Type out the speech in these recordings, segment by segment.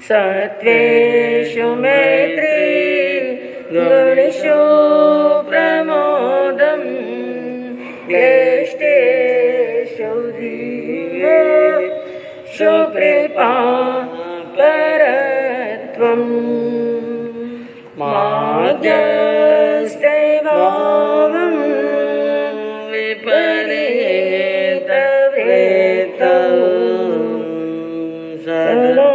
सत्वेषु मैत्री गुणेषु प्रमोदं क्लिष्टेषु धीरेषु कृपा परत्वम् मार्गस्थैवाहं विपरीतवृत्तौ सदा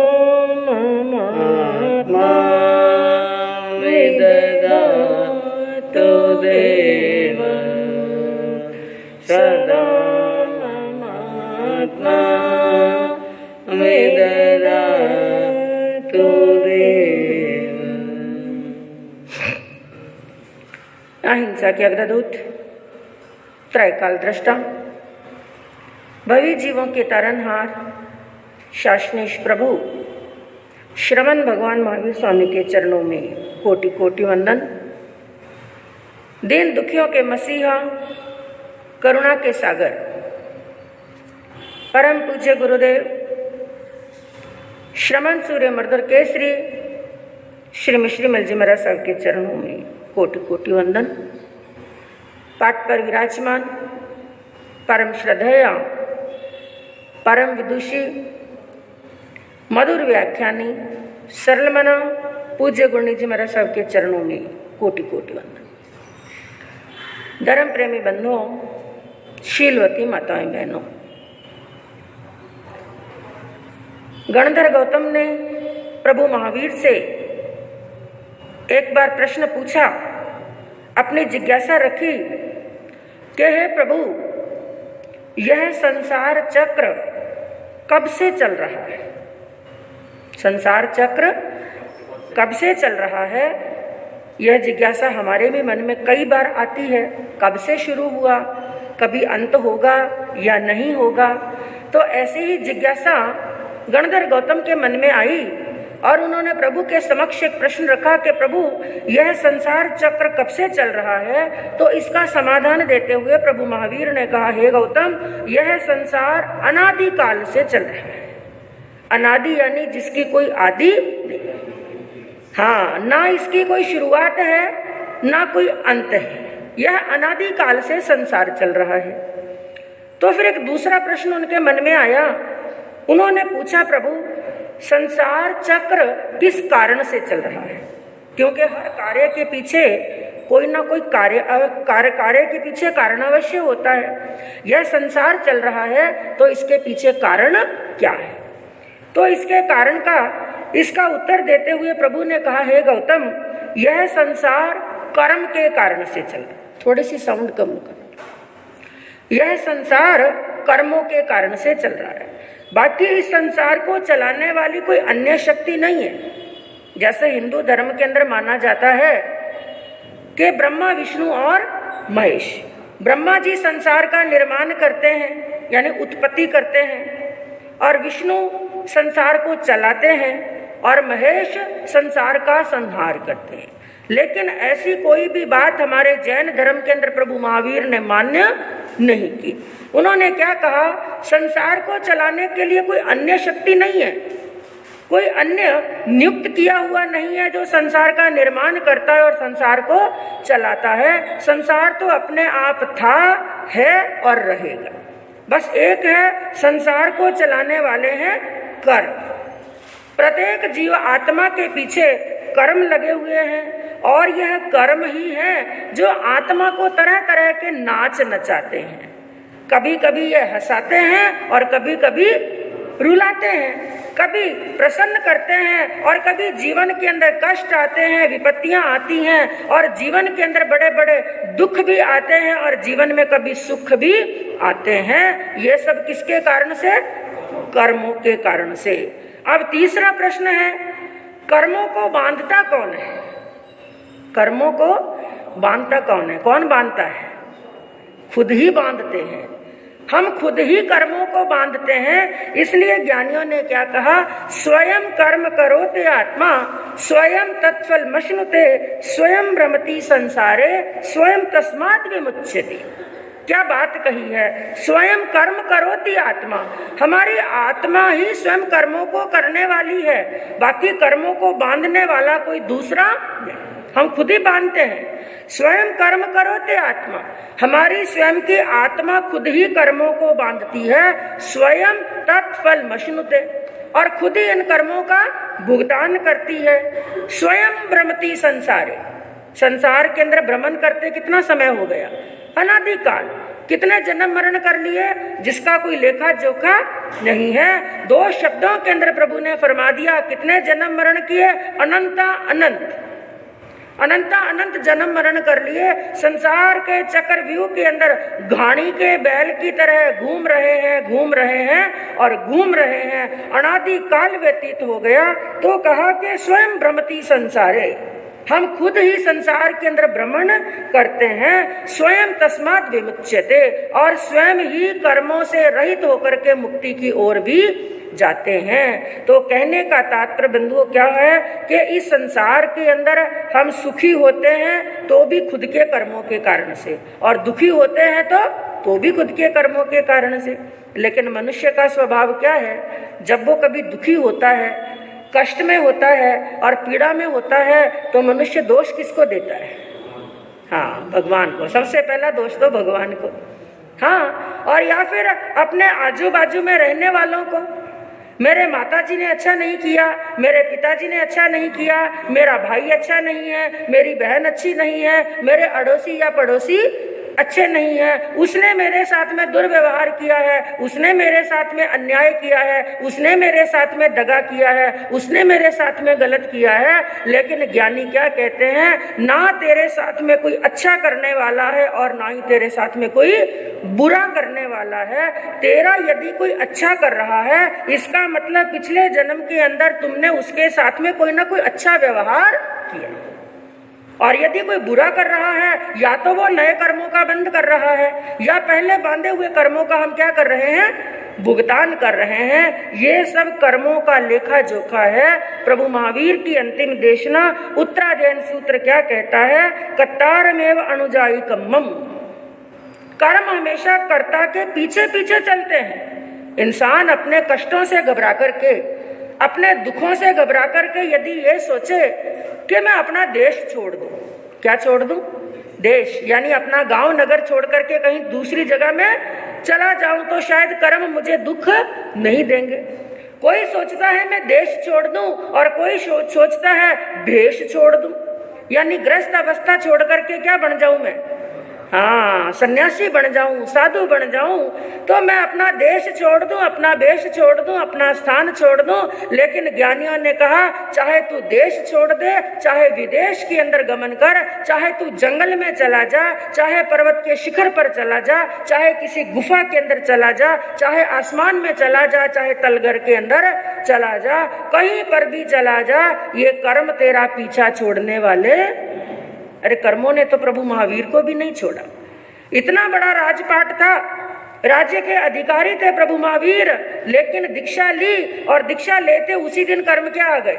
ममात्मा विददातु देव सदा ममात्मा विददातु देव। अहिंसा के अग्रदूत, त्रैकाल दृष्टा, भवी जीवों के तारनहार, शासनेश प्रभु श्रवण भगवान महावीर स्वामी के चरणों में कोटि कोटि वंदन। दीन दुखियों के मसीहा, करुणा के सागर, परम पूज्य गुरुदेव श्रमण सूर्य मर्दर केसरी श्री मिश्री मलजी महाराज साहब के चरणों में कोटि कोटि वंदन। पाठ पर विराजमान परम श्रद्धेय, परम विदुषी, मधुर व्याख्यानी, सरल मना पूज्य गुरुनी जी महाराज साहब के चरणों में कोटि कोटि वंदन। धर्म प्रेमी बंधुओं, शीलवती माताएं बहनों, गणधर गौतम ने प्रभु महावीर से एक बार प्रश्न पूछा, अपनी जिज्ञासा रखी कि हे प्रभु, यह संसार चक्र कब से चल रहा है? संसार चक्र कब से चल रहा है? यह जिज्ञासा हमारे भी मन में कई बार आती है। कब से शुरू हुआ, कभी अंत होगा या नहीं होगा? तो ऐसी ही जिज्ञासा गणधर गौतम के मन में आई और उन्होंने प्रभु के समक्ष एक प्रश्न रखा कि प्रभु, यह संसार चक्र कब से चल रहा है? तो इसका समाधान देते हुए प्रभु महावीर ने कहा, हे गौतम, यह संसार अनादि काल से चल रहा है। अनादि यानी जिसकी कोई आदि नहीं, हाँ, ना इसकी कोई शुरुआत है ना कोई अंत है। यह अनादि काल से संसार चल रहा है। तो फिर एक दूसरा प्रश्न उनके मन में आया। उन्होंने पूछा, प्रभु, संसार चक्र किस कारण से चल रहा है? क्योंकि हर कार्य के पीछे कोई ना कोई कार्य के पीछे कारण अवश्य होता है। यह संसार चल रहा है तो इसके पीछे कारण क्या है? तो इसके कारण का इसका उत्तर देते हुए प्रभु ने कहा, हे गौतम, यह संसार कर्म के कारण से चल रहा है। थोड़ी सी साउंड कम कर। यह संसार कर्मों के कारण से चल रहा है। बाकी इस संसार को चलाने वाली कोई अन्य शक्ति नहीं है। जैसे हिंदू धर्म के अंदर माना जाता है कि ब्रह्मा, विष्णु और महेश। ब्रह्मा जी संसार का निर्माण करते हैं यानी उत्पत्ति करते हैं, और विष्णु संसार को चलाते हैं, और महेश संसार का संहार करते हैं। लेकिन ऐसी कोई भी बात हमारे जैन धर्म के अंदर प्रभु महावीर ने मान्य नहीं की। उन्होंने क्या कहा, संसार को चलाने के लिए कोई अन्य शक्ति नहीं है, कोई अन्य नियुक्त किया हुआ नहीं है जो संसार का निर्माण करता है और संसार को चलाता है। संसार तो अपने आप था, है और रहेगा। बस एक है, संसार को चलाने वाले हैं कर्म। प्रत्येक जीव आत्मा के पीछे कर्म लगे हुए हैं, और यह कर्म ही है जो आत्मा को तरह तरह के नाच नचाते हैं। कभी कभी ये हंसाते हैं और कभी कभी रुलाते हैं, कभी प्रसन्न करते हैं और कभी जीवन के अंदर कष्ट आते हैं, विपत्तियां आती हैं, और जीवन के अंदर बड़े बड़े दुख भी आते हैं, और जीवन में कभी सुख भी आते हैं। ये सब किसके कारण से? कर्मों के कारण से। अब तीसरा प्रश्न है, कर्मों को बांधता कौन है? कर्मों को बांधता कौन है? कौन बांधता है? खुद ही बांधते हैं। हम खुद ही कर्मों को बांधते हैं। इसलिए ज्ञानियों ने क्या कहा, स्वयं कर्म करोते आत्मा स्वयं तत्फल मश्नुते स्वयं भ्रमति संसारे स्वयं तस्मात् विमुच्यते। क्या बात कही है, स्वयं कर्म करोति आत्मा। हमारी आत्मा ही स्वयं कर्मों को करने वाली है, बाकी कर्मों को बांधने वाला कोई दूसरा, हम खुद ही बांधते हैं। स्वयं कर्म करोते आत्मा, हमारी स्वयं की आत्मा खुद ही कर्मों को बांधती है। स्वयं तत्फल मश्नुते, और खुद ही इन कर्मों का भुगतान करती है। स्वयं भ्रमति संसारे, संसार के अंदर भ्रमण करते कितना समय हो गया, अनादिकाल, कितने जन्म मरण कर लिए जिसका कोई लेखा जोखा नहीं है। 2 शब्दों के अंदर प्रभु ने फरमा दिया कितने जन्म मरण किए, अनंता अनंत, अनंता अनंत जन्म मरण कर लिए। संसार के चक्रव्यूह के अंदर घाणी के बैल की तरह घूम रहे हैं, घूम रहे हैं और घूम रहे हैं, अनादि काल व्यतीत हो गया। तो कहा कि स्वयं भ्रमति संसारे, हम खुद ही संसार के अंदर भ्रमण करते हैं। स्वयं तस्मात् विमुच्यते, और स्वयं ही कर्मों से रहित होकर के मुक्ति की ओर भी जाते हैं। तो कहने का तात्पर्य बिंदु क्या है कि इस संसार के अंदर हम सुखी होते हैं तो भी खुद के कर्मों के कारण से, और दुखी होते हैं तो भी खुद के कर्मों के कारण से। लेकिन मनुष्य का स्वभाव क्या है, जब वो कभी दुखी होता है, कष्ट में होता है और पीड़ा में होता है, तो मनुष्य दोष किसको देता है? हाँ, भगवान को। सबसे पहला दोष तो भगवान को, हाँ, और या फिर अपने आजू बाजू में रहने वालों को। मेरे माताजी ने अच्छा नहीं किया, मेरे पिताजी ने अच्छा नहीं किया, मेरा भाई अच्छा नहीं है, मेरी बहन अच्छी नहीं है, मेरे अड़ोसी या पड़ोसी अच्छे नहीं है, उसने मेरे साथ में दुर्व्यवहार किया है, उसने मेरे साथ में अन्याय किया है, उसने मेरे साथ में दगा किया है, उसने मेरे साथ में गलत किया है। लेकिन ज्ञानी क्या कहते हैं, ना तेरे साथ में कोई अच्छा करने वाला है और ना ही तेरे साथ में कोई बुरा करने वाला है। तेरा यदि कोई अच्छा कर रहा है, इसका मतलब पिछले जन्म के अंदर तुमने उसके साथ में कोई ना कोई अच्छा व्यवहार किया, और यदि कोई बुरा कर रहा है, या तो वो नए कर्मों का बंध कर रहा है, या पहले बांधे हुए कर्मों का हम क्या कर रहे हैं, भुगतान कर रहे हैं। ये सब कर्मों का लेखा जोखा है। प्रभु महावीर की अंतिम देशना उत्तरायण सूत्र क्या कहता है, कत्तारमेव अनुजाई कम्मम। कर्म हमेशा कर्ता के पीछे पीछे चलते हैं। इंसान अपने कष्टों से घबरा करके, अपने दुखों से घबरा करके यदि ये सोचे कि मैं अपना देश छोड़ दूं, क्या छोड़ दूं, देश यानी अपना गांव नगर छोड़ करके कहीं दूसरी जगह में चला जाऊं, तो शायद कर्म मुझे दुख नहीं देंगे। कोई सोचता है मैं देश छोड़ दूं, और कोई सोचता है भेष छोड़ दूं, यानी गृहस्थ अवस्था छोड़ करके क्या बन जाऊं मैं, हाँ, सन्यासी बन जाऊं, साधु बन जाऊं। तो मैं अपना देश छोड़ दूं, अपना वेश छोड़ दूं, अपना स्थान छोड़ दूं। लेकिन ज्ञानियों ने कहा चाहे तू देश छोड़ दे, चाहे विदेश के अंदर गमन कर, चाहे तू जंगल में चला जा, चाहे पर्वत के शिखर पर चला जा, चाहे किसी गुफा के अंदर चला जा, चाहे आसमान में चला जा, चाहे तलगर के अंदर चला जा, कहीं पर भी चला जा, ये कर्म तेरा पीछा छोड़ने वाले। अरे कर्मों ने तो प्रभु महावीर को भी नहीं छोड़ा। इतना बड़ा राजपाट था, राज्य के अधिकारी थे प्रभु महावीर, लेकिन दीक्षा ली, और दीक्षा लेते उसी दिन कर्म क्या आ गए,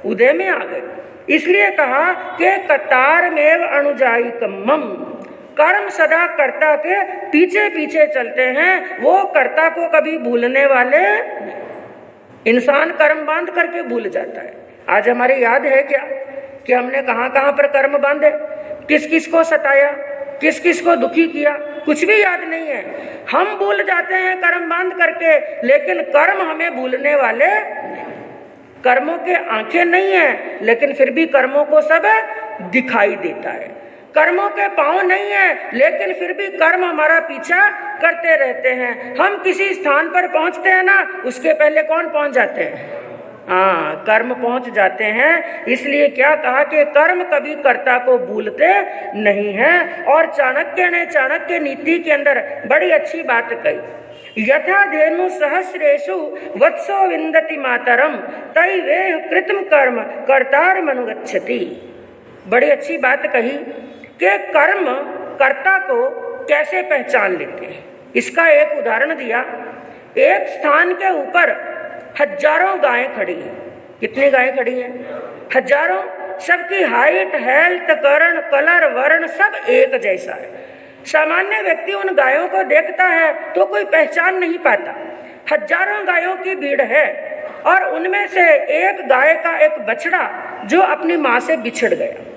उदय में आ गए। इसलिए कहा कि कतार में अनुजाई कम्मम, कर्म सदा कर्ता के पीछे पीछे चलते हैं, वो कर्ता को कभी भूलने वाले। इंसान कर्म बांध करके भूल जाता है। आज हमारे याद है क्या कि हमने कहां कहां पर कर्म बांधे, किस किस को सताया, किस किस को दुखी किया, कुछ भी याद नहीं है। हम भूल जाते हैं कर्म बांध करके, लेकिन कर्म हमें भूलने वाले। कर्मों के आंखें नहीं है, लेकिन फिर भी कर्मों को सब दिखाई देता है। कर्मों के पांव नहीं है, लेकिन फिर भी कर्म हमारा पीछा करते रहते हैं। हम किसी स्थान पर पहुंचते हैं ना, उसके पहले कौन पहुंच जाते हैं, हाँ, कर्म पहुंच जाते हैं। इसलिए क्या कहा कि कर्म कभी कर्ता को भूलते नहीं है। और चाणक्य ने चाणक्य नीति के अंदर बड़ी अच्छी बात कही, यथा धेनु सहस्रेषु वत्सो विंदति मातरम तै वेह कृतम कर्म कर्तार मनुगच्छति। बड़ी अच्छी बात कही कि कर्म कर्ता को कैसे पहचान लेते हैं। इसका एक उदाहरण दिया, एक स्थान के ऊपर हजारों गायें खड़ी हैं। कितनी गायें खड़ी हैं, हजारों। सबकी हाइट, हेल्थ, करण, कलर, वर्ण सब एक जैसा है। सामान्य व्यक्ति उन गायों को देखता है तो कोई पहचान नहीं पाता। हजारों गायों की भीड़ है और उनमें से एक गाय का एक बछड़ा जो अपनी माँ से बिछड़ गया।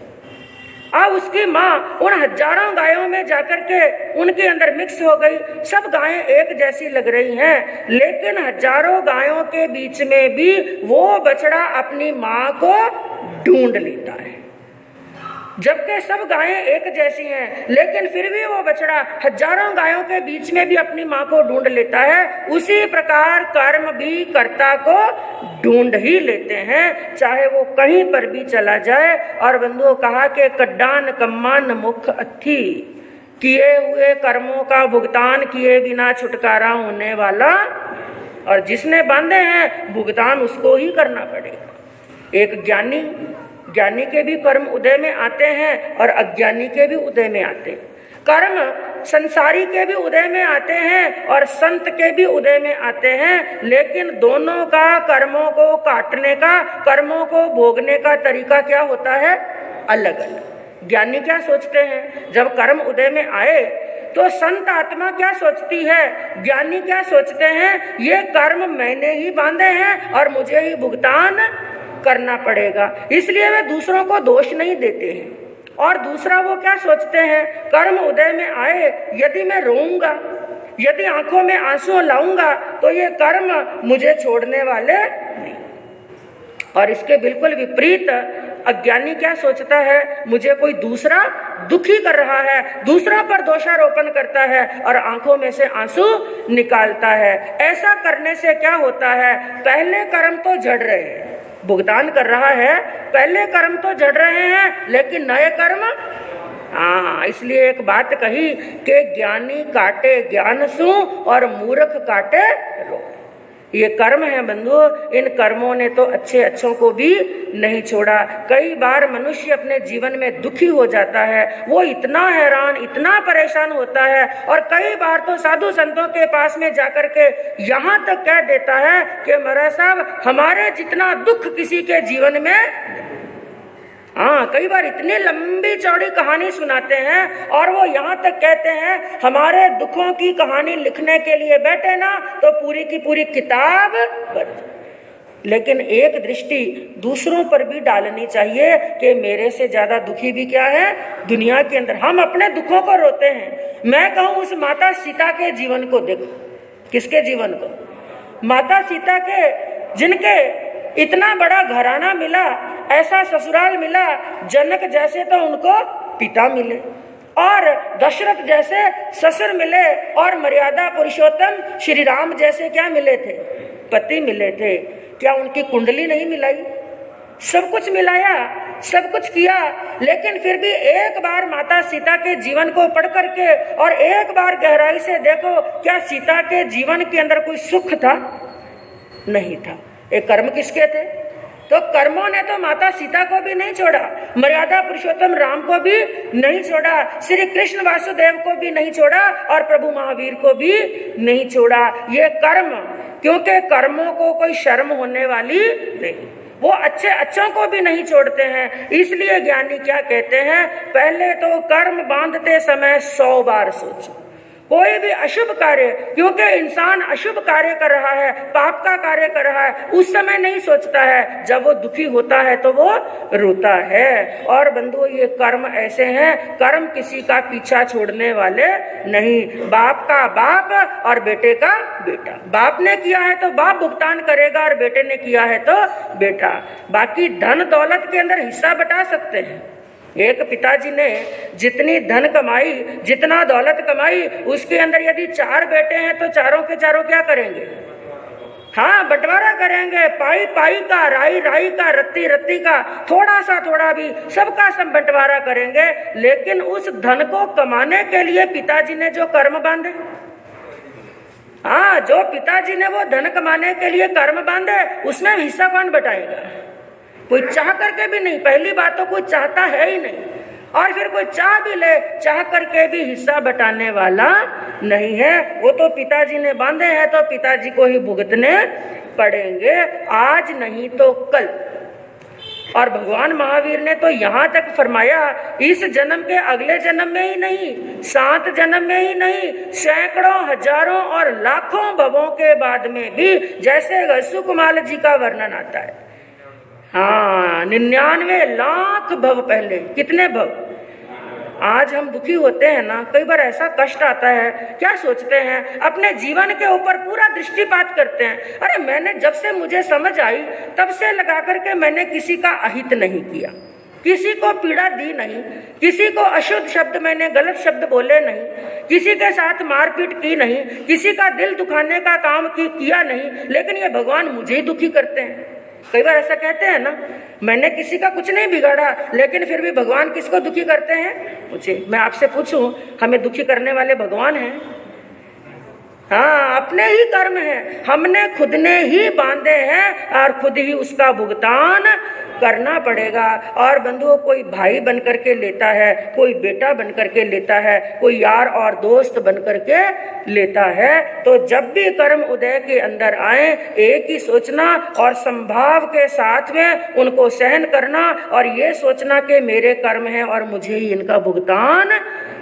अब उसकी माँ उन हजारों गायों में जाकर के उनके अंदर मिक्स हो गई। सब गायें एक जैसी लग रही हैं, लेकिन हजारों गायों के बीच में भी वो बछड़ा अपनी माँ को ढूंढ लेता है। जबकि सब गायें एक जैसी हैं, लेकिन फिर भी वो बछड़ा हजारों गायों के बीच में भी अपनी माँ को ढूंढ लेता है। उसी प्रकार कर्म भी कर्ता को ढूंढ ही लेते हैं, चाहे वो कहीं पर भी चला जाए। और बंधुओं कहा कि कड्डान कम्मान मुख अथी, किए हुए कर्मों का भुगतान किए बिना छुटकारा होने वाला, और जिसने बांधे हैं भुगतान उसको ही करना पड़ेगा। एक ज्ञानी के भी कर्म उदय में आते हैं और अज्ञानी के भी उदय में आते हैं। कर्म संसारी के भी उदय में आते हैं और संत के भी उदय में आते हैं, लेकिन दोनों का कर्मों को काटने का, कर्मों को भोगने का तरीका क्या होता है? अलग अलग। ज्ञानी क्या सोचते हैं जब कर्म उदय में आए तो संत आत्मा क्या सोचती है, ज्ञानी क्या सोचते हैं? ये कर्म मैंने ही बांधे हैं और मुझे ही भुगतान करना पड़ेगा। इसलिए वे दूसरों को दोष नहीं देते हैं। और दूसरा वो क्या सोचते हैं? कर्म उदय में आए, यदि मैं रोऊंगा, यदि आंखों में आंसू लाऊंगा तो ये कर्म मुझे छोड़ने वाले नहीं। और इसके बिल्कुल विपरीत अज्ञानी क्या सोचता है? मुझे कोई दूसरा दुखी कर रहा है, दूसरा पर दोषारोपण करता है और आंखों में से आंसू निकालता है। ऐसा करने से क्या होता है? पहले कर्म तो झड़ रहे हैं, भुगतान कर रहा है, पहले कर्म तो झड़ रहे हैं, लेकिन नए कर्म। इसलिए एक बात कही कि ज्ञानी काटे ज्ञान सु और मूर्ख काटे रो। ये कर्म है बंधु, इन कर्मों ने तो अच्छे अच्छों को भी नहीं छोड़ा। कई बार मनुष्य अपने जीवन में दुखी हो जाता है, वो इतना हैरान, इतना परेशान होता है और कई बार तो साधु संतों के पास में जाकर के यहाँ तक कह देता है कि महाराज साहब हमारे जितना दुख किसी के जीवन में। कई बार इतनी लंबी चौड़ी कहानी सुनाते हैं और वो यहाँ तक कहते हैं हमारे दुखों की कहानी लिखने के लिए बैठे ना तो पूरी की पूरी किताब बच। लेकिन एक दृष्टि दूसरों पर भी डालनी चाहिए कि मेरे से ज्यादा दुखी भी क्या है दुनिया के अंदर। हम अपने दुखों को रोते हैं। मैं कहूँ उस माता सीता के जीवन को देखो। किसके जीवन को? माता सीता के, जिनके इतना बड़ा घराना मिला, ऐसा ससुराल मिला, जनक जैसे तो उनको पिता मिले और दशरथ जैसे ससुर मिले और मर्यादा पुरुषोत्तम श्री राम जैसे क्या मिले थे? पति मिले थे। क्या उनकी कुंडली नहीं मिलाई? सब कुछ मिलाया, सब कुछ किया, लेकिन फिर भी एक बार माता सीता के जीवन को पढ़ करके और एक बार गहराई से देखो, क्या सीता के जीवन के अंदर कोई सुख था? नहीं था। ये कर्म किसके थे? तो कर्मों ने तो माता सीता को भी नहीं छोड़ा, मर्यादा पुरुषोत्तम राम को भी नहीं छोड़ा, श्री कृष्ण वासुदेव को भी नहीं छोड़ा और प्रभु महावीर को भी नहीं छोड़ा। ये कर्म, क्योंकि कर्मों को कोई शर्म होने वाली नहीं, वो अच्छे अच्छों को भी नहीं छोड़ते हैं। इसलिए ज्ञानी क्या कहते हैं? पहले तो कर्म बांधते समय 100 बार सोचो। कोई भी अशुभ कार्य, क्योंकि इंसान अशुभ कार्य कर रहा है, पाप का कार्य कर रहा है, उस समय नहीं सोचता है, जब वो दुखी होता है तो वो रोता है। और बंधुओं ये कर्म ऐसे हैं, कर्म किसी का पीछा छोड़ने वाले नहीं। बाप का बाप और बेटे का बेटा। बाप ने किया है तो बाप भुगतान करेगा और बेटे ने किया है तो बेटा। बाकी धन दौलत के अंदर हिस्सा बटा सकते हैं। एक पिताजी ने जितनी धन कमाई, जितना दौलत कमाई, उसके अंदर यदि 4 बेटे हैं तो चारों के चारों क्या करेंगे? बंटवारा करेंगे। पाई पाई का, राई राई का, रत्ती रत्ती का, थोड़ा सा थोड़ा भी सबका सब बंटवारा करेंगे। लेकिन उस धन को कमाने के लिए पिताजी ने जो कर्म बांधे, जो पिताजी ने वो धन कमाने के लिए कर्म बांधे, उसमें हिस्सा कौन बटाएगा? कोई चाह करके भी नहीं। पहली बात तो कोई चाहता है ही नहीं, और फिर कोई चाह भी ले, चाह करके भी हिस्सा बटाने वाला नहीं है। वो तो पिताजी ने बांधे हैं तो पिताजी को ही भुगतने पड़ेंगे, आज नहीं तो कल। और भगवान महावीर ने तो यहाँ तक फरमाया, इस जन्म के अगले जन्म में ही नहीं, 7 जन्म में ही नहीं, सैकड़ों, हजारों और लाखों भवों के बाद में भी, जैसे सुकुमार जी का वर्णन आता है। हाँ, 99 लाख भव पहले। कितने भव? आज हम दुखी होते हैं ना, कई बार ऐसा कष्ट आता है, क्या सोचते हैं, अपने जीवन के ऊपर पूरा दृष्टिपात करते हैं। अरे मैंने जब से मुझे समझ आई तब से लगा करके मैंने किसी का अहित नहीं किया, किसी को पीड़ा दी नहीं, किसी को अशुद्ध शब्द, मैंने गलत शब्द बोले नहीं, किसी के साथ मारपीट की नहीं, किसी का दिल दुखाने का काम किया नहीं, लेकिन ये भगवान मुझे ही दुखी करते हैं। कई बार ऐसा कहते हैं ना, मैंने किसी का कुछ नहीं बिगाड़ा, लेकिन फिर भी भगवान किसको दुखी करते हैं? मुझे। मैं आपसे पूछूं, हमें दुखी करने वाले भगवान हैं? हाँ, अपने ही कर्म हैं, हमने खुद ने ही बांधे हैं और खुद ही उसका भुगतान करना पड़ेगा। और बंधुओं, कोई भाई बन करके लेता है, कोई बेटा बन करके लेता है, कोई यार और दोस्त बन करके लेता है, तो जब भी कर्म उदय के अंदर आए, एक ही सोचना और संभाव के साथ में उनको सहन करना और ये सोचना कि मेरे कर्म हैं और मुझे ही इनका भुगतान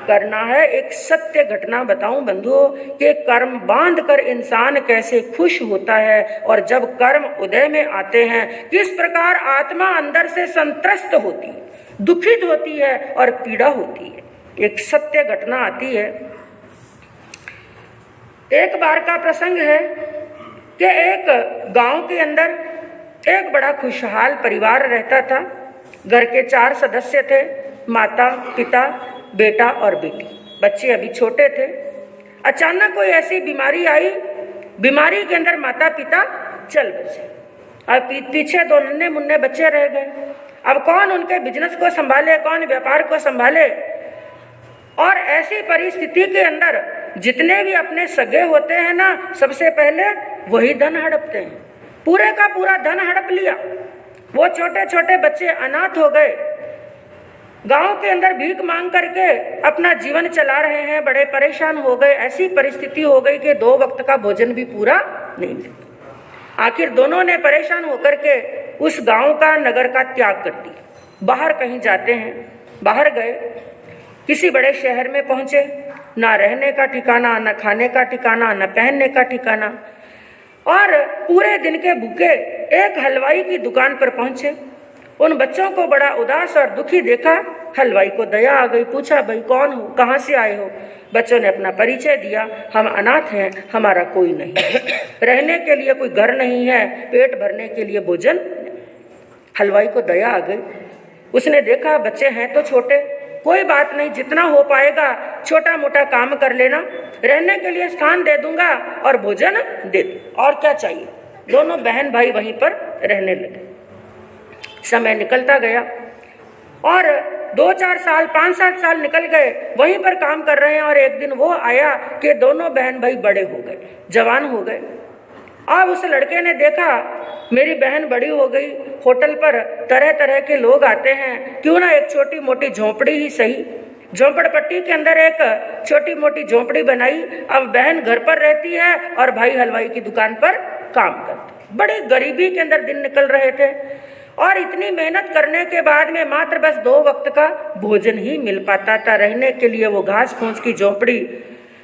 करना है। एक सत्य घटना बताऊं बंधुओं कि कर्म बांध कर इंसान कैसे खुश होता है, और जब कर्म उदय में आते हैं किस प्रकार आत्मा अंदर से संत्रस्त होती है, दुखित होती है और पीड़ा होती है। एक सत्य घटना आती है। एक बार का प्रसंग है कि एक गांव के अंदर एक बड़ा खुशहाल परिवार रहता था। घर के 4 सदस्य थे, माता, पिता, बेटा और बेटी। बच्चे अभी छोटे थे। अचानक कोई ऐसी बीमारी आई, बीमारी के अंदर माता पिता चल बसे और पीछे 2 नन्हे मुन्ने बच्चे रह गए। अब कौन उनके बिजनेस को संभाले, कौन व्यापार को संभाले? और ऐसी परिस्थिति के अंदर जितने भी अपने सगे होते हैं ना, सबसे पहले वही धन हड़पते हैं। पूरे का पूरा धन हड़प लिया। वो छोटे छोटे बच्चे अनाथ हो गए, गांव के अंदर भीख मांग करके अपना जीवन चला रहे हैं, बड़े परेशान हो गए। ऐसी परिस्थिति हो गई कि 2 वक्त का भोजन भी पूरा नहीं मिलता। आखिर दोनों ने परेशान होकर के उस गांव का, नगर का त्याग कर दिया। बाहर कहीं जाते हैं, बाहर गए, किसी बड़े शहर में पहुंचे, ना रहने का ठिकाना, ना खाने का ठिकाना, ना पहनने का ठिकाना, और पूरे दिन के भूखे एक हलवाई की दुकान पर पहुंचे। उन बच्चों को बड़ा उदास और दुखी देखा। हलवाई को दया आ गई, पूछा, भाई कौन हो, कहाँ से आए हो? बच्चों ने अपना परिचय दिया, हम अनाथ हैं, हमारा कोई नहीं, रहने के लिए कोई घर नहीं है, पेट भरने के लिए भोजन। हलवाई को दया आ गई। उसने देखा बच्चे हैं तो छोटे, कोई बात नहीं, जितना हो पाएगा छोटा मोटा काम कर लेना, रहने के लिए स्थान दे दूंगा और भोजन दे दूं, और क्या चाहिए। दोनों बहन भाई वहीं पर रहने लगे। समय निकलता गया और 2-4 साल, 5-7 साल निकल गए, वहीं पर काम कर रहे हैं। और एक दिन वो आया कि दोनों बहन भाई बड़े हो गए, जवान हो गए। अब उस लड़के ने देखा, मेरी बहन बड़ी हो गई, होटल पर तरह तरह के लोग आते हैं, क्यों ना एक छोटी मोटी झोंपड़ी ही सही। झोंपड़पट्टी के अंदर एक छोटी मोटी झोंपड़ी बनाई। अब बहन घर पर रहती है और भाई हलवाई की दुकान पर काम करते। बड़ी गरीबी के अंदर दिन निकल रहे थे और इतनी मेहनत करने के बाद में मात्र बस 2 वक्त का भोजन ही मिल पाता था। रहने के लिए वो घास फूस की झोंपड़ी।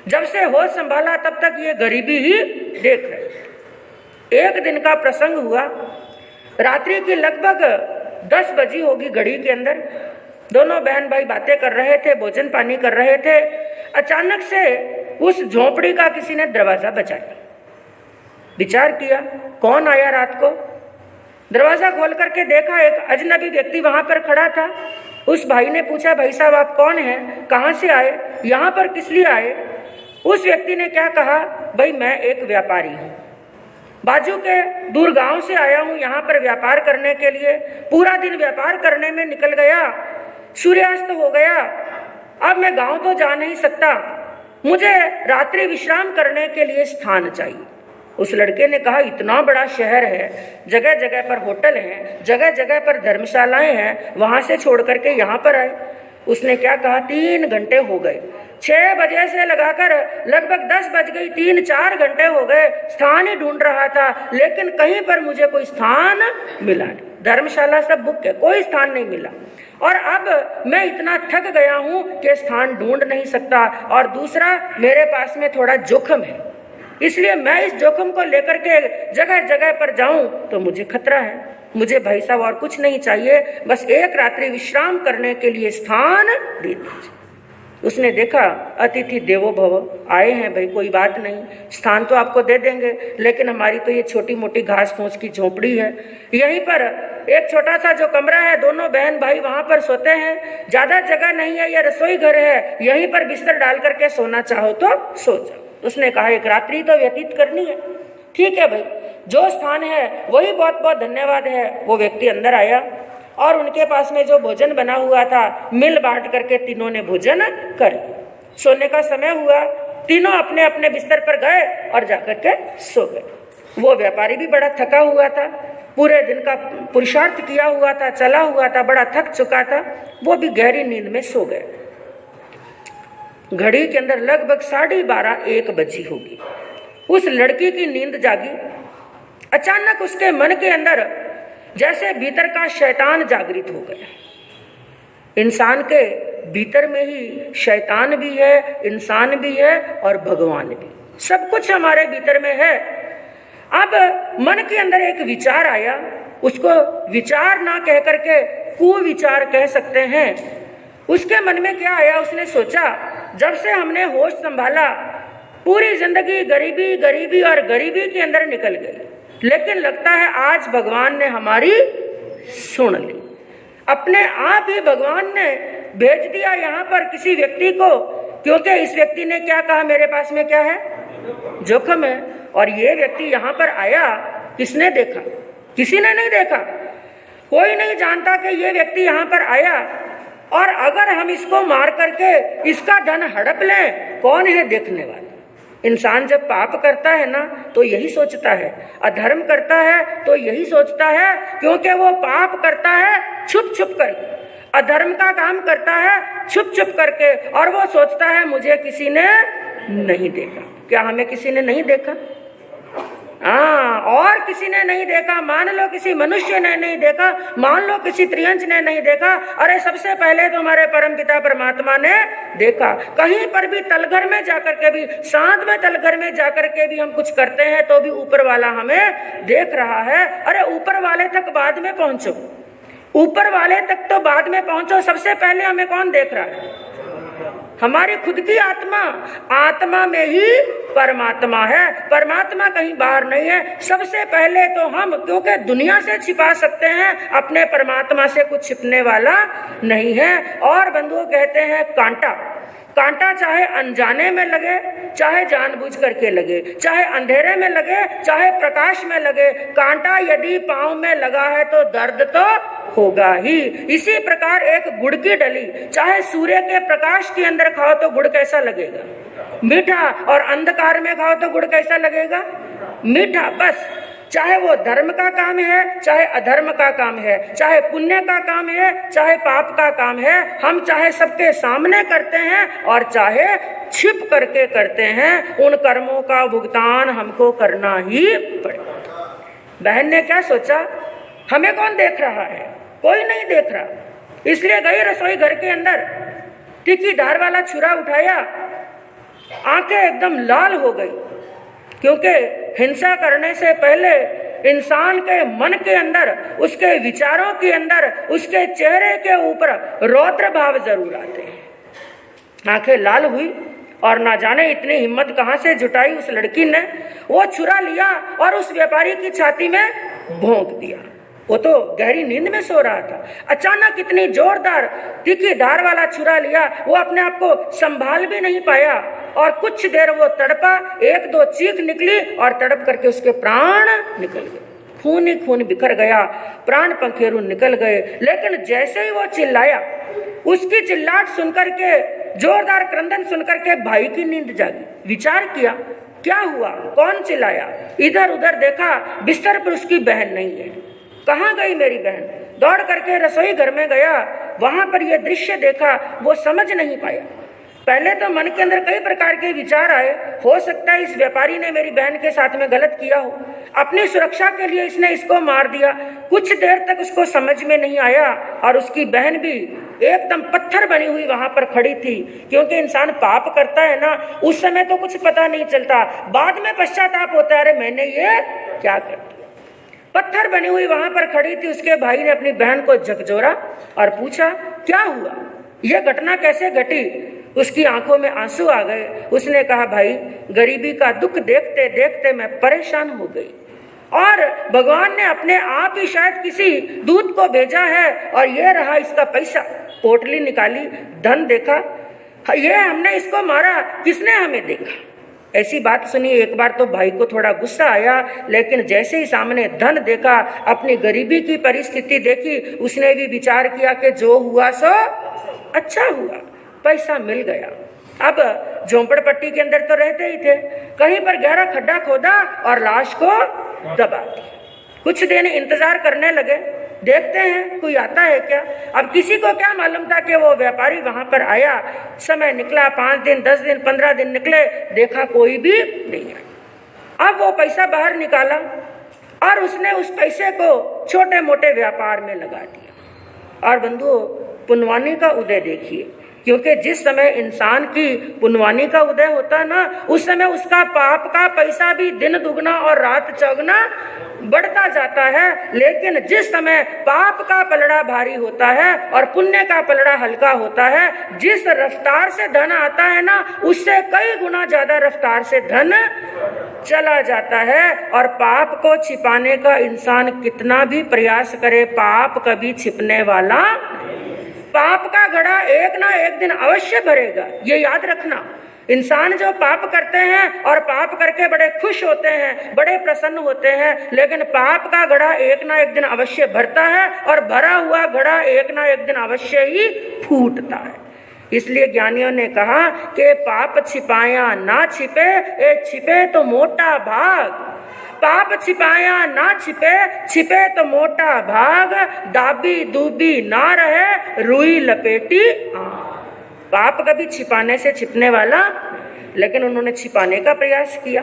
जब से होश संभाला तब तक ये गरीबी ही देख रहे। एक दिन का प्रसंग हुआ, रात्रि की लगभग 10 बजी होगी घड़ी के अंदर। दोनों बहन भाई बातें कर रहे थे, भोजन पानी कर रहे थे। अचानक से उस झोंपड़ी का किसी ने दरवाजा बजाया। विचार किया, कौन आया रात को? दरवाजा खोल करके देखा, एक अजनबी व्यक्ति वहां पर खड़ा था। उस भाई ने पूछा, भाई साहब आप कौन हैं, कहां से आए, यहाँ पर किस लिए आए? उस व्यक्ति ने क्या कहा, भाई मैं एक व्यापारी हूँ, बाजू के दूर गांव से आया हूँ यहाँ पर व्यापार करने के लिए। पूरा दिन व्यापार करने में निकल गया, सूर्यास्त हो गया। अब मैं गांव तो जा नहीं सकता, मुझे रात्रि विश्राम करने के लिए स्थान चाहिए। उस लड़के ने कहा, इतना बड़ा शहर है, जगह जगह पर होटल हैं, जगह जगह पर धर्मशालाएं हैं, वहां से छोड़ करके यहाँ पर आए। उसने क्या कहा, 3 घंटे हो गए, 6 बजे से लगाकर लगभग 10 बज गई, 3-4 घंटे हो गए, स्थान ही ढूंढ रहा था, लेकिन कहीं पर मुझे कोई स्थान मिला नहीं। धर्मशाला सब बुक है, कोई स्थान नहीं मिला, और अब मैं इतना थक गया हूं कि स्थान ढूंढ नहीं सकता, और दूसरा मेरे पास में थोड़ा जोखिम है, इसलिए मैं इस जोखिम को लेकर के जगह जगह पर जाऊं तो मुझे खतरा है। मुझे भाई साहब और कुछ नहीं चाहिए, बस एक रात्रि विश्राम करने के लिए स्थान दे दीजिए। उसने देखा अतिथि देवो भव, आए हैं भाई, कोई बात नहीं, स्थान तो आपको दे देंगे, लेकिन हमारी तो ये छोटी मोटी घास फूस की झोपड़ी है, यहीं पर एक छोटा सा जो कमरा है, दोनों बहन भाई वहां पर सोते हैं, ज्यादा जगह नहीं है, ये रसोई घर है, यहीं पर बिस्तर डाल करके सोना चाहो तो सो जाओ। उसने कहा एक रात्रि तो व्यतीत करनी है, ठीक है भाई, जो स्थान है वही बहुत बहुत धन्यवाद है। वो व्यक्ति अंदर आया और उनके पास में जो भोजन बना हुआ था मिल बांट करके तीनों ने भोजन कर लिया। सोने का समय हुआ, तीनों अपने अपने बिस्तर पर गए और जाकर के सो गए। वो व्यापारी भी बड़ा थका हुआ था, पूरे दिन का पुरुषार्थ किया हुआ था, चला हुआ था, बड़ा थक चुका था, वो भी गहरी नींद में सो गए। घड़ी के अंदर लगभग 12:30-1 बजी होगी। उस लड़की की नींद जागी। अचानक उसके मन के अंदर जैसे भीतर का शैतान जागृत हो गया। इंसान के भीतर में ही शैतान भी है, इंसान भी है और भगवान भी, सब कुछ हमारे भीतर में है। अब मन के अंदर एक विचार आया, उसको विचार ना कह करके कुविचार कह सकते हैं। उसके मन में क्या आया, उसने सोचा जब से हमने होश संभाला पूरी जिंदगी गरीबी गरीबी और गरीबी के अंदर निकल गई, लेकिन लगता है आज भगवान ने हमारी सुन ली। अपने आप ही भगवान ने भेज दिया यहाँ पर किसी व्यक्ति को, क्योंकि इस व्यक्ति ने क्या कहा, मेरे पास में क्या है, जोखिम है। और ये व्यक्ति यहाँ पर आया, किसने देखा, किसी ने नहीं देखा, कोई नहीं जानता कि ये व्यक्ति यहाँ पर आया, और अगर हम इसको मार करके इसका धन हड़प लें, कौन है देखने वाला। इंसान जब पाप करता है ना तो यही सोचता है, अधर्म करता है तो यही सोचता है, क्योंकि वो पाप करता है छुप छुप करके, अधर्म का काम करता है छुप छुप करके, और वो सोचता है मुझे किसी ने नहीं देखा। क्या हमें किसी ने नहीं देखा? हाँ, और किसी ने नहीं देखा, मान लो किसी मनुष्य ने नहीं देखा, मान लो किसी त्रियंच ने नहीं देखा, अरे सबसे पहले तो हमारे परमपिता परमात्मा ने देखा। कहीं पर भी तलघर में जाकर के भी, साथ में तलघर में जाकर के भी हम कुछ करते हैं तो भी ऊपर वाला हमें देख रहा है। अरे ऊपर वाले तक बाद में पहुंचो, ऊपर वाले तक तो बाद में पहुंचो, सबसे पहले हमें कौन देख रहा है? हमारी खुद की आत्मा, आत्मा में ही परमात्मा है, परमात्मा कहीं बाहर नहीं है। सबसे पहले तो हम, क्योंकि दुनिया से छिपा सकते हैं, अपने परमात्मा से कुछ छिपने वाला नहीं है। और बंधुओं कहते हैं कांटा, कांटा चाहे अनजाने में लगे, चाहे जानबूझ करके लगे, चाहे अंधेरे में लगे, चाहे प्रकाश में लगे, कांटा यदि पांव में लगा है तो दर्द तो होगा ही। इसी प्रकार एक गुड़ की डली चाहे सूर्य के प्रकाश के अंदर खाओ तो गुड़ कैसा लगेगा? मीठा। और अंधकार में खाओ तो गुड़ कैसा लगेगा? मीठा। बस चाहे वो धर्म का काम है, चाहे अधर्म का काम है, चाहे पुण्य का काम है, चाहे पाप का काम है, हम चाहे सबके सामने करते हैं और चाहे छिप करके करते हैं, उन कर्मों का भुगतान हमको करना ही पड़ेगा। बहन ने क्या सोचा, हमें कौन देख रहा है? कोई नहीं देख रहा, इसलिए गई रसोई घर के अंदर, तीखी धार वाला छुरा उठाया, आंखें एकदम लाल हो गई, क्योंकि हिंसा करने से पहले इंसान के मन के अंदर, उसके विचारों के अंदर, उसके चेहरे के ऊपर रौद्र भाव जरूर आते हैं। आंखें लाल हुई और ना जाने इतनी हिम्मत कहां से जुटाई उस लड़की ने, वो छुरा लिया और उस व्यापारी की छाती में भोंक दिया। वो तो गहरी नींद में सो रहा था, अचानक इतनी जोरदार तीखी धार वाला छुरा लिया, वो अपने आप को संभाल भी नहीं पाया और कुछ देर वो तड़पा, 1-2 चीख निकली और तड़प करके उसके प्राण निकल गए, खून ही खून बिखर गया, प्राण पंखेरु निकल गए। लेकिन जैसे ही वो चिल्लाया, उसकी चिल्लाहट सुनकर के, जोरदार क्रंदन सुनकर के भाई की नींद जागी। विचार किया क्या हुआ, कौन चिल्लाया? इधर उधर देखा, बिस्तर पर उसकी बहन नहीं है। कहाँ गई मेरी बहन? दौड़ करके रसोई घर में गया, वहां पर यह दृश्य देखा, वो समझ नहीं पाया। पहले तो मन के अंदर कई प्रकार के विचार आए, हो सकता है इस व्यापारी ने मेरी बहन के साथ में गलत किया हो, अपनी सुरक्षा के लिए इसने इसको मार दिया। कुछ देर तक उसको समझ में नहीं आया और उसकी बहन भी एकदम पत्थर बनी हुई वहां पर खड़ी थी, क्योंकि इंसान पाप करता है ना, उस समय तो कुछ पता नहीं चलता, बाद में पश्चाताप होता है, अरे मैंने ये क्या कर दिया। पत्थर बनी हुई वहां पर खड़ी थी। उसके भाई ने अपनी बहन को झकझोरा और पूछा, क्या हुआ, यह घटना कैसे घटी। उसकी आंखों में आंसू आ गए। उसने कहा, भाई गरीबी का दुख देखते देखते मैं परेशान हो गई और भगवान ने अपने आप ही शायद किसी दूत को भेजा है और ये रहा इसका पैसा। पोटली निकाली, धन देखा, ये हमने इसको मारा, किसने हमें देखा। ऐसी बात सुनी। एक बार तो भाई को थोड़ा गुस्सा आया, लेकिन जैसे ही सामने धन देखा, अपनी गरीबी की परिस्थिति देखी, उसने भी विचार किया कि जो हुआ सो अच्छा हुआ, पैसा मिल गया। अब झोंपड़पट्टी के अंदर तो रहते ही थे, कहीं पर गहरा खड्डा खोदा और लाश को दबा दिया। कुछ दिन इंतजार करने लगे, देखते हैं कोई आता है क्या। अब किसी को क्या मालूम था कि वो व्यापारी वहां पर आया। समय निकला, 5 दिन, 10 दिन, 15 दिन निकले, देखा कोई भी नहीं आया। अब वो पैसा बाहर निकाला और उसने उस पैसे को छोटे मोटे व्यापार में लगा दिया। और बंधुओं, पुण्यवानी का उदय देखिए, क्योंकि जिस समय इंसान की पुण्यवानी का उदय होता है ना, उस समय उसका पाप का पैसा भी दिन दुगना और रात चौगुना बढ़ता जाता है। लेकिन जिस समय पाप का पलड़ा भारी होता है और पुण्य का पलड़ा हल्का होता है, जिस रफ्तार से धन आता है ना, उससे कई गुना ज्यादा रफ्तार से धन चला जाता है। और पाप को छिपाने का इंसान कितना भी प्रयास करे, पाप कभी छिपने वाला। पाप का घड़ा एक ना एक दिन अवश्य भरेगा, ये याद रखना। इंसान जो पाप करते हैं और पाप करके बड़े खुश होते हैं, बड़े प्रसन्न होते हैं, लेकिन पाप का घड़ा एक ना एक दिन अवश्य भरता है और भरा हुआ घड़ा एक ना एक दिन अवश्य ही फूटता है। इसलिए ज्ञानियों ने कहा कि पाप छिपाया ना छिपे, ए छिपे तो मोटा भाग। पाप छिपाया ना छिपे, छिपे तो मोटा भाग। दाबी दूबी ना रहे, रुई लपेटी आग। पाप कभी छिपाने से छिपने वाला, लेकिन उन्होंने छिपाने का प्रयास किया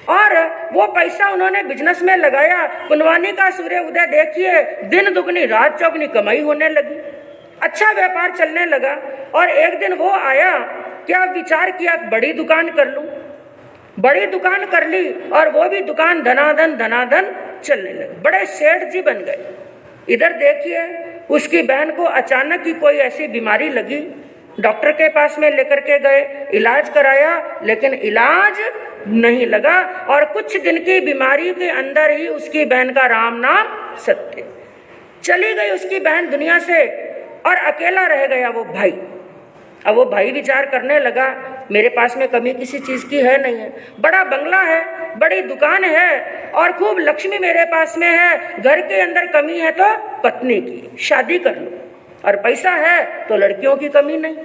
और वो पैसा उन्होंने बिजनेस में लगाया। पुण्यवानी का सूर्य उदय देखिए, दिन दुगनी रात चौगनी कमाई होने लगी, अच्छा व्यापार चलने लगा। और एक दिन वो आया, क्या विचार किया, बड़ी दुकान कर लूं। बड़ी दुकान कर ली और वो भी दुकान धनाधन धनाधन चलने लगी, बड़े सेठ जी बन गए। इधर देखिए, उसकी बहन को अचानक ही कोई ऐसी बीमारी लगी, डॉक्टर के पास में लेकर के गए, इलाज कराया, लेकिन इलाज नहीं लगा और कुछ दिन की बीमारी के अंदर ही उसकी बहन का राम नाम सत्य चली गई। उसकी बहन दुनिया से और अकेला रह गया वो भाई। अब वो भाई विचार करने लगा, मेरे पास में कमी किसी चीज की है नहीं है, बड़ा बंगला है, बड़ी दुकान है और खूब लक्ष्मी मेरे पास में है, घर के अंदर कमी है तो पत्नी की, शादी कर लो। और पैसा है तो लड़कियों की कमी नहीं,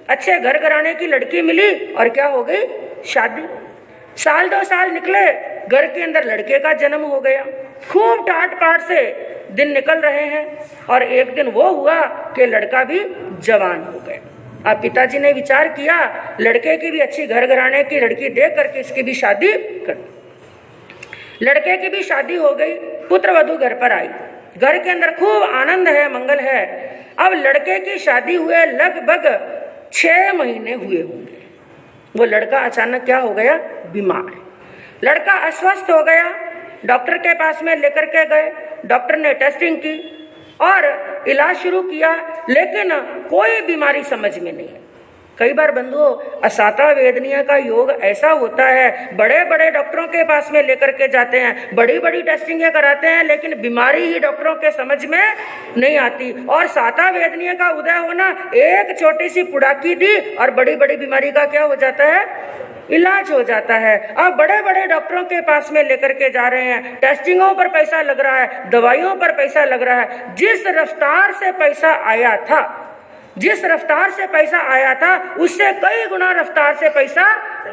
अच्छे घर घराने की लड़की मिली और क्या हो गई, शादी। साल 2 साल निकले, घर के अंदर लड़के का जन्म हो गया, खूब टाट पाट से दिन निकल रहे हैं और एक दिन वो हुआ कि लड़का भी जवान हो गया। अब पिताजी ने विचार किया, लड़के की भी अच्छी घर घराने की लड़की देख करके इसकी भी शादी कर। लड़के की भी शादी हो गई, पुत्र वधू घर पर आई, घर के अंदर खूब आनंद है, मंगल है। अब लड़के की शादी हुए लगभग 6 महीने हुए होंगे, वो लड़का अचानक क्या हो गया, बीमार। लड़का अस्वस्थ हो गया, डॉक्टर के पास में लेकर के गए, डॉक्टर ने टेस्टिंग की और इलाज शुरू किया, लेकिन कोई बीमारी समझ में नहीं। कई बार बंधुओं, असाता वेदनीय का योग ऐसा होता है, बड़े बड़े डॉक्टरों के पास में लेकर के जाते हैं, बड़ी बड़ी टेस्टिंगें कराते हैं, लेकिन बीमारी ही डॉक्टरों के समझ में नहीं आती। और साता वेदनीय का उदय होना, एक छोटी सी पुड़ाकी दी और बड़ी बड़ी बीमारी का क्या हो जाता है, इलाज हो जाता है। अब बड़े बड़े डॉक्टरों के पास में लेकर के जा रहे हैं, टेस्टिंगों पर पैसा लग रहा है, दवाइयों पर पैसा लग रहा है। जिस रफ्तार से पैसा आया था, जिस रफ्तार से पैसा आया था, उससे कई गुना रफ्तार से पैसा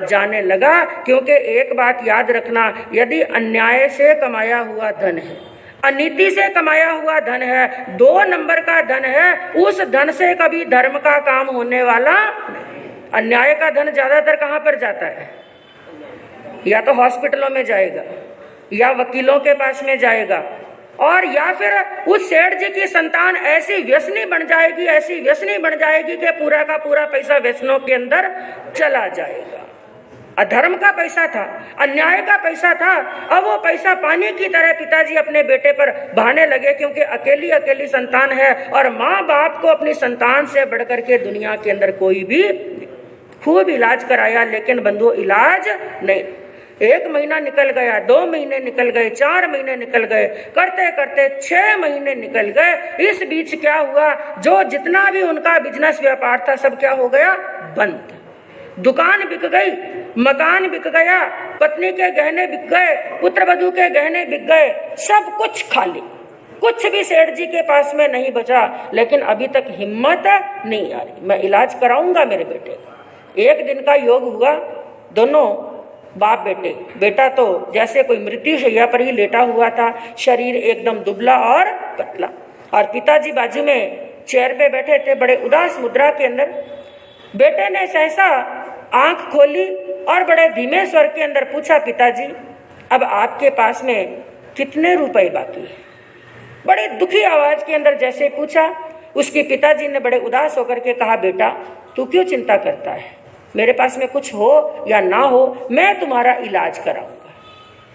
जाने लगा। क्योंकि एक बात याद रखना, यदि अन्याय से कमाया हुआ धन है, अनीति से कमाया हुआ धन है, 2 नंबर का धन है, उस धन से कभी धर्म का काम होने वाला नहीं। अन्याय का धन ज्यादातर कहाँ पर जाता है? या तो हॉस्पिटलों में जाएगा, या वकीलों के पास में जाएगा, और या फिर उस सेठ जी की संतान ऐसी व्यसनी बन जाएगी, ऐसी व्यसनी बन जाएगी कि पूरा का पूरा पैसा व्यसनों के अंदर चला जाएगा। अधर्म का पैसा था, अन्याय का पैसा था, अब वो पैसा पानी की तरह पिताजी अपने बेटे पर बहाने लगे, क्योंकि अकेली अकेली संतान है और माँ बाप को अपनी संतान से बढ़कर के दुनिया के अंदर कोई भी। खूब इलाज कराया, लेकिन बंधु इलाज नहीं। 1 महीना निकल गया, 2 महीने निकल गए, 4 महीने निकल गए, करते करते 6 महीने निकल गए। इस बीच क्या हुआ, जो जितना भी उनका बिजनेस व्यापार था सब क्या हो गया, बंद। दुकान बिक गई, मकान बिक गया, पत्नी के गहने बिक गए, पुत्र वधू के गहने बिक गए, सब कुछ खाली, कुछ भी सेठ जी के पास में नहीं बचा। लेकिन अभी तक हिम्मत नहीं आ रही, मैं इलाज कराऊंगा मेरे बेटे का। 1 दिन का योग हुआ, दोनों बाप बेटे, बेटा तो जैसे कोई मृत्यु शैया पर ही लेटा हुआ था, शरीर एकदम दुबला और पतला, और पिताजी बाजू में चेयर पे बैठे थे, बड़े उदास मुद्रा के अंदर। बेटे ने सहसा आंख खोली और बड़े धीमे स्वर के अंदर पूछा, पिताजी अब आपके पास में कितने रुपए बाकी है? बड़े दुखी आवाज के अंदर जैसे पूछा। उसके पिताजी ने बड़े उदास होकर के कहा, बेटा तू क्यों चिंता करता है, मेरे पास में कुछ हो या ना हो मैं तुम्हारा इलाज कराऊंगा।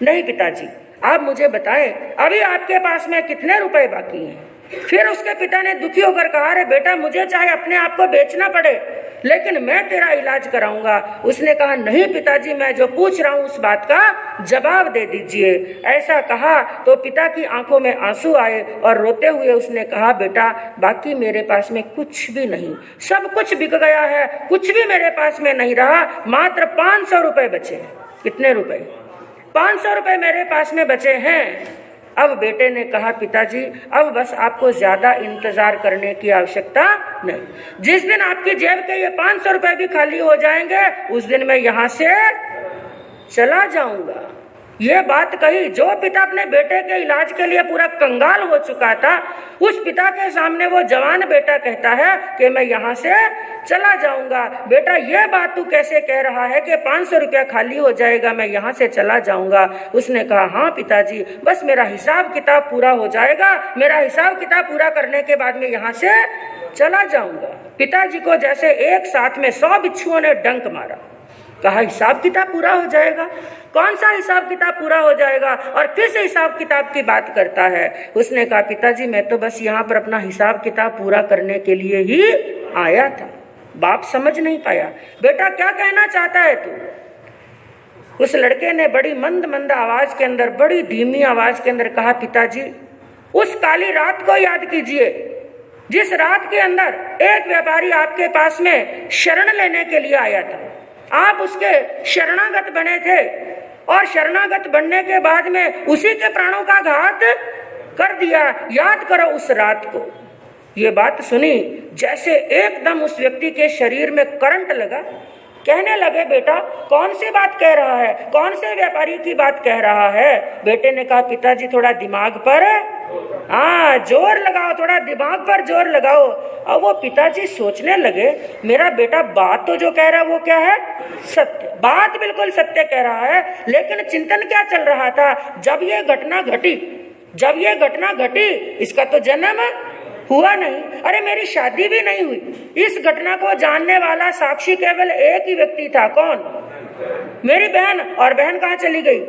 नहीं पिताजी, आप मुझे बताएं अभी आपके पास में कितने रुपए बाकी हैं? फिर उसके पिता ने दुखी होकर कहा, अरे बेटा मुझे चाहे अपने आप को बेचना पड़े लेकिन मैं तेरा इलाज कराऊंगा। उसने कहा, नहीं पिताजी, मैं जो पूछ रहा हूँ उस बात का जवाब दे दीजिए। ऐसा कहा तो पिता की आंखों में आंसू आए और रोते हुए उसने कहा, बेटा बाकी मेरे पास में कुछ भी नहीं, सब कुछ बिक गया है, कुछ भी मेरे पास में नहीं रहा, मात्र 500 रुपए बचे हैं। कितने रुपए? 500 रुपए मेरे पास में बचे हैं। अब बेटे ने कहा, पिताजी अब बस आपको ज्यादा इंतजार करने की आवश्यकता नहीं, जिस दिन आपकी जेब के ये 500 रुपए भी खाली हो जाएंगे उस दिन मैं यहाँ से चला जाऊंगा। ये बात कही, जो पिता अपने बेटे के इलाज के लिए पूरा कंगाल हो चुका था, उस पिता के सामने वो जवान बेटा कहता है कि मैं यहाँ से चला जाऊंगा। बेटा ये बात तू कैसे कह रहा है कि 500 रुपया खाली हो जाएगा, मैं यहाँ से चला जाऊंगा? उसने कहा, हाँ पिताजी, बस मेरा हिसाब किताब पूरा हो जाएगा, मेरा हिसाब किताब पूरा करने के बाद मैं यहाँ से चला जाऊंगा। पिताजी को जैसे एक साथ में 100 बिच्छुओं ने डंक मारा। कहा, हिसाब किताब पूरा हो जाएगा? कौन सा हिसाब किताब पूरा हो जाएगा और किस हिसाब किताब की बात करता है? उसने कहा, पिताजी मैं तो बस यहाँ पर अपना हिसाब किताब पूरा करने के लिए ही आया था। बाप समझ नहीं पाया, बेटा क्या कहना चाहता है तू? उस लड़के ने बड़ी मंद मंद आवाज के अंदर, बड़ी धीमी आवाज के अंदर कहा, पिताजी उस काली रात को याद कीजिए जिस रात के अंदर एक व्यापारी आपके पास में शरण लेने के लिए आया था। आप उसके शरणागत बने थे और शरणागत बनने के बाद में उसी के प्राणों का घात कर दिया। याद करो उस रात को। ये बात सुनी जैसे एकदम उस व्यक्ति के शरीर में करंट लगा। कहने लगे, बेटा कौन सी बात कह रहा है, कौन से व्यापारी की बात कह रहा है? बेटे ने कहा, पिताजी थोड़ा दिमाग पर जोर लगाओ, थोड़ा दिमाग पर जोर लगाओ। अब वो पिताजी सोचने लगे, मेरा बेटा बात तो जो कह रहा है वो क्या है? सत्य। बात बिल्कुल सत्य कह रहा है, लेकिन चिंतन क्या चल रहा था? जब ये घटना घटी इसका तो जन्म हुआ नहीं, अरे मेरी शादी भी नहीं हुई। इस घटना को जानने वाला साक्षी केवल एक ही व्यक्ति था। कौन? मेरी बहन। और बहन कहाँ चली गई?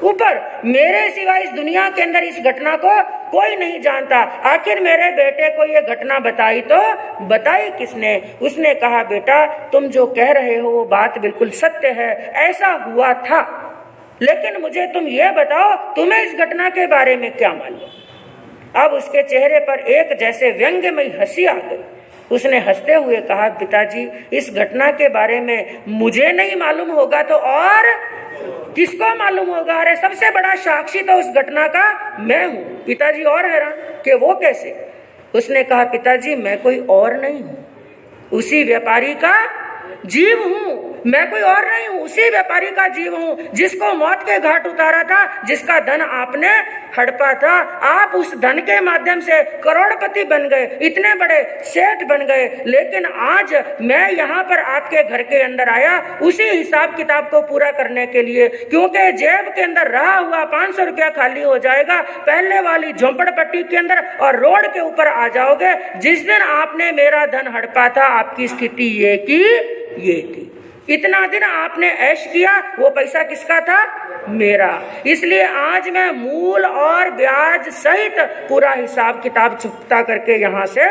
ऊपर। मेरे सिवा इस दुनिया के अंदर इस घटना को कोई नहीं जानता। आखिर मेरे बेटे को ये घटना बताई तो बताई किसने? उसने कहा, बेटा तुम जो कह रहे हो वो बात बिल्कुल सत्य है, ऐसा हुआ था, लेकिन मुझे तुम ये बताओ तुम्हें इस घटना के बारे में क्या मालूम? अब उसके चेहरे पर एक जैसे व्यंग्यमयी हंसी आ गई। उसने हंसते हुए कहा, पिताजी इस घटना के बारे में मुझे नहीं मालूम होगा तो और किसको मालूम होगा? अरे सबसे बड़ा साक्षी तो उस घटना का मैं हूँ। पिताजी और हैरान कि वो कैसे? उसने कहा, पिताजी मैं कोई और नहीं हूँ, उसी व्यापारी का जीव हूं, मैं कोई और नहीं हूं, उसी व्यापारी का जीव हूं जिसको मौत के घाट उतारा था, जिसका धन आपने हड़पा था। आप उस धन के माध्यम से करोड़पति बन गए, इतने बड़े सेठ बन गए, लेकिन आज मैं यहाँ पर आपके घर के अंदर आया उसी हिसाब किताब को पूरा करने के लिए, क्योंकि जेब के अंदर रहा हुआ 500 रुपया खाली हो जाएगा पहले वाली झोंपड़पट्टी के अंदर और रोड के ऊपर आ जाओगे। जिस दिन आपने मेरा धन हड़पा था आपकी स्थिति ये की ये थी, इतना दिन आपने ऐश किया, वो पैसा किसका था? मेरा। इसलिए आज मैं मूल और ब्याज सहित पूरा हिसाब किताब चुकता करके यहाँ से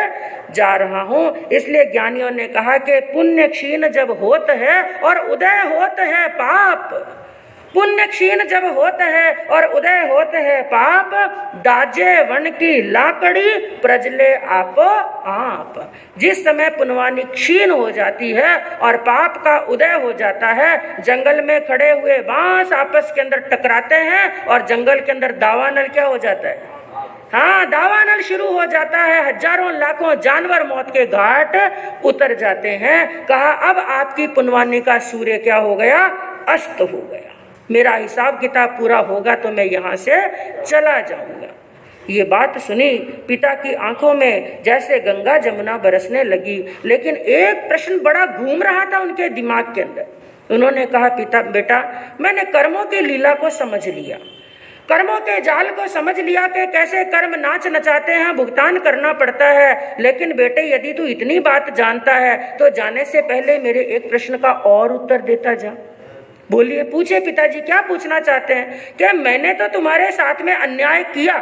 जा रहा हूँ। इसलिए ज्ञानियों ने कहा कि पुण्य क्षीण जब होत है और उदय होत है पाप, पुण्य क्षीण जब होता है और उदय होते है पाप, दाजे वन की लाकड़ी प्रजले आप आप। जिस समय पुण्यवानी क्षीण हो जाती है और पाप का उदय हो जाता है, जंगल में खड़े हुए बांस आपस के अंदर टकराते हैं और जंगल के अंदर दावानल क्या हो जाता है? हाँ, दावानल शुरू हो जाता है, हजारों लाखों जानवर मौत के घाट उतर जाते हैं। कहा अब आपकी पुण्यवानी का सूर्य क्या हो गया? अस्त हो गया। मेरा हिसाब किताब पूरा होगा तो मैं यहाँ से चला जाऊंगा। ये बात सुनी, पिता की आंखों में जैसे गंगा जमुना बरसने लगी, लेकिन एक प्रश्न बड़ा घूम रहा था उनके दिमाग के अंदर। उन्होंने कहा पिता बेटा, मैंने कर्मों की लीला को समझ लिया, कर्मों के जाल को समझ लिया कि कैसे कर्म नाच नचाते हैं, भुगतान करना पड़ता है। लेकिन बेटे यदि तू इतनी बात जानता है तो जाने से पहले मेरे एक प्रश्न का और उत्तर देता जा। बोलिए, पूछे पिताजी, क्या पूछना चाहते हैं? कि मैंने तो तुम्हारे साथ में अन्याय किया,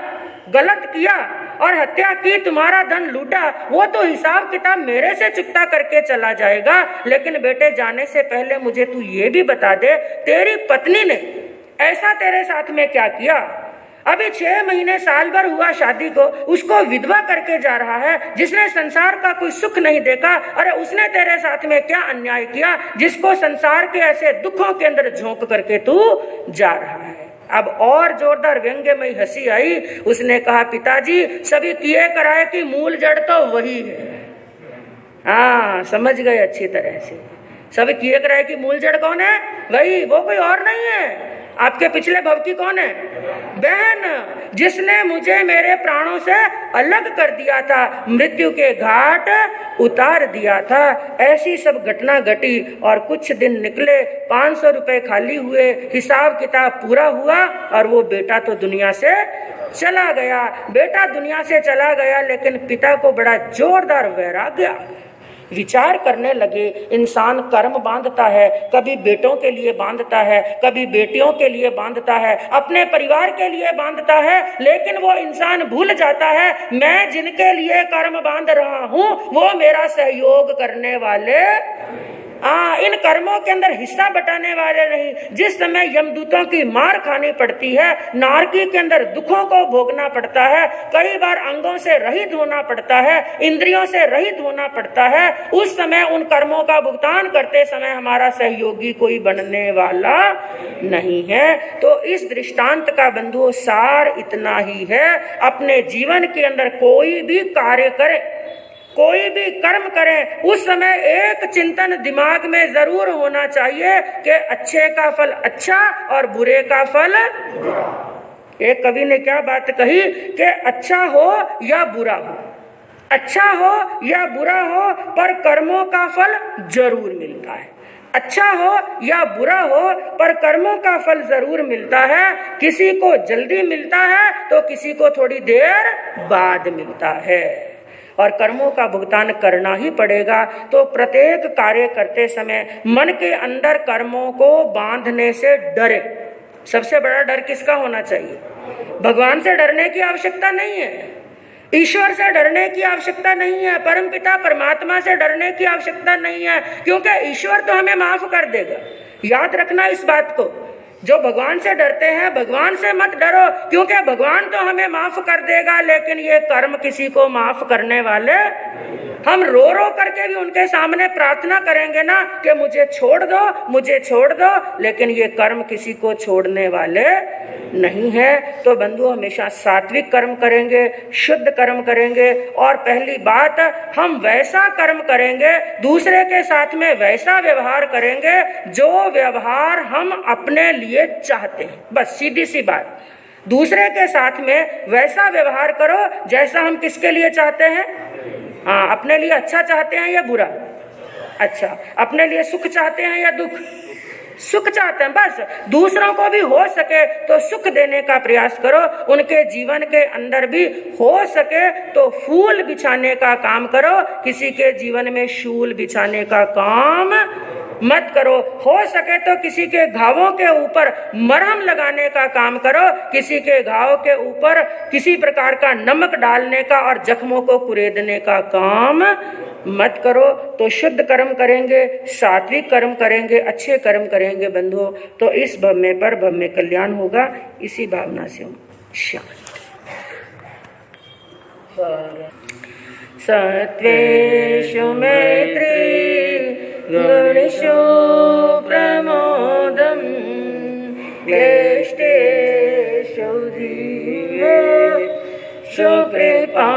गलत किया और हत्या की, तुम्हारा धन लूटा, वो तो हिसाब किताब मेरे से चुकता करके चला जाएगा। लेकिन बेटे जाने से पहले मुझे तू ये भी बता दे, तेरी पत्नी ने ऐसा तेरे साथ में क्या किया? अभी 6 महीने साल भर हुआ शादी को, उसको विधवा करके जा रहा है, जिसने संसार का कोई सुख नहीं देखा। अरे उसने तेरे साथ में क्या अन्याय किया जिसको संसार के ऐसे दुखों के अंदर झोंक करके तू जा रहा है? अब और जोरदार व्यंग्यमयी हंसी आई। उसने कहा पिताजी, सभी किए कराए की मूल जड़ तो वही है। हाँ, समझ गए अच्छी तरह से। सभी किए कराए की मूल जड़ कौन है? वही, वो कोई और नहीं है। आपके पिछले भव की कौन है? बहन, जिसने मुझे मेरे प्राणों से अलग कर दिया था, मृत्यु के घाट उतार दिया था। ऐसी सब घटना घटी और कुछ दिन निकले, 500 रुपए खाली हुए, हिसाब किताब पूरा हुआ और वो बेटा तो दुनिया से चला गया। बेटा दुनिया से चला गया, लेकिन पिता को बड़ा जोरदार वैराग्य आ गया। विचार करने लगे, इंसान कर्म बांधता है, कभी बेटों के लिए बांधता है, कभी बेटियों के लिए बांधता है, अपने परिवार के लिए बांधता है, लेकिन वो इंसान भूल जाता है मैं जिनके लिए कर्म बांध रहा हूँ वो मेरा सहयोग करने वाले, इन कर्मों के अंदर हिस्सा बटाने वाले नहीं। जिस समय यमदूतों की मार खानी पड़ती है, नारकी के अंदर दुखों को भोगना पड़ता है, कई बार अंगों से रहित होना पड़ता है, इंद्रियों से रहित होना पड़ता है, उस समय उन कर्मों का भुगतान करते समय हमारा सहयोगी कोई बनने वाला नहीं है। तो इस दृष्टांत का बंधुओं सार इतना ही है, अपने जीवन के अंदर कोई भी कार्य करे, कोई भी कर्म करें, उस समय एक चिंतन दिमाग में जरूर होना चाहिए कि अच्छे का फल अच्छा और बुरे का फल बुरा। एक कवि ने क्या बात कही कि अच्छा हो या बुरा हो, अच्छा हो या बुरा हो, पर कर्मों का फल जरूर मिलता है। अच्छा हो या बुरा हो, पर कर्मों का फल जरूर मिलता है। किसी को जल्दी मिलता है तो किसी को थोड़ी देर बाद मिलता है, और कर्मों का भुगतान करना ही पड़ेगा। तो प्रत्येक कार्य करते समय मन के अंदर कर्मों को बांधने से डरे। सबसे बड़ा डर किसका होना चाहिए? भगवान से डरने की आवश्यकता नहीं है, ईश्वर से डरने की आवश्यकता नहीं है, परमपिता परमात्मा से डरने की आवश्यकता नहीं है, क्योंकि ईश्वर तो हमें माफ कर देगा। याद रखना इस बात को, जो भगवान से डरते हैं भगवान से मत डरो, क्योंकि भगवान तो हमें माफ कर देगा, लेकिन ये कर्म किसी को माफ करने वाले। हम रो रो करके भी उनके सामने प्रार्थना करेंगे ना कि मुझे छोड़ दो, मुझे छोड़ दो, लेकिन ये कर्म किसी को छोड़ने वाले नहीं है तो बंधु हमेशा सात्विक कर्म करेंगे, शुद्ध कर्म करेंगे। और पहली बात, हम वैसा कर्म करेंगे, दूसरे के साथ में वैसा व्यवहार करेंगे जो व्यवहार हम अपने लिए चाहते हैं। बस सीधी सी बात, दूसरे के साथ में वैसा व्यवहार करो जैसा हम किसके लिए चाहते हैं। हाँ, अपने लिए अच्छा चाहते हैं या बुरा? अच्छा। अपने लिए सुख चाहते हैं या दुख? सुख चाहते हैं। बस दूसरों को भी हो सके तो सुख देने का प्रयास करो, उनके जीवन के अंदर भी हो सके तो फूल बिछाने का काम करो, किसी के जीवन में शूल बिछाने का काम मत करो। हो सके तो किसी के घावों के ऊपर मरहम लगाने का काम करो, किसी के घाव के ऊपर किसी प्रकार का नमक डालने का और जख्मों को कुरेदने का काम मत करो। तो शुद्ध कर्म करेंगे, सात्विक कर्म करेंगे, अच्छे कर्म करेंगे बंधुओं, तो इस भव में पर भव में कल्याण होगा। इसी भावना से शांत। सत्वेषु मैत्री गुणेषु प्रमोदं क्लेष्टेषु धीरेषु कृपा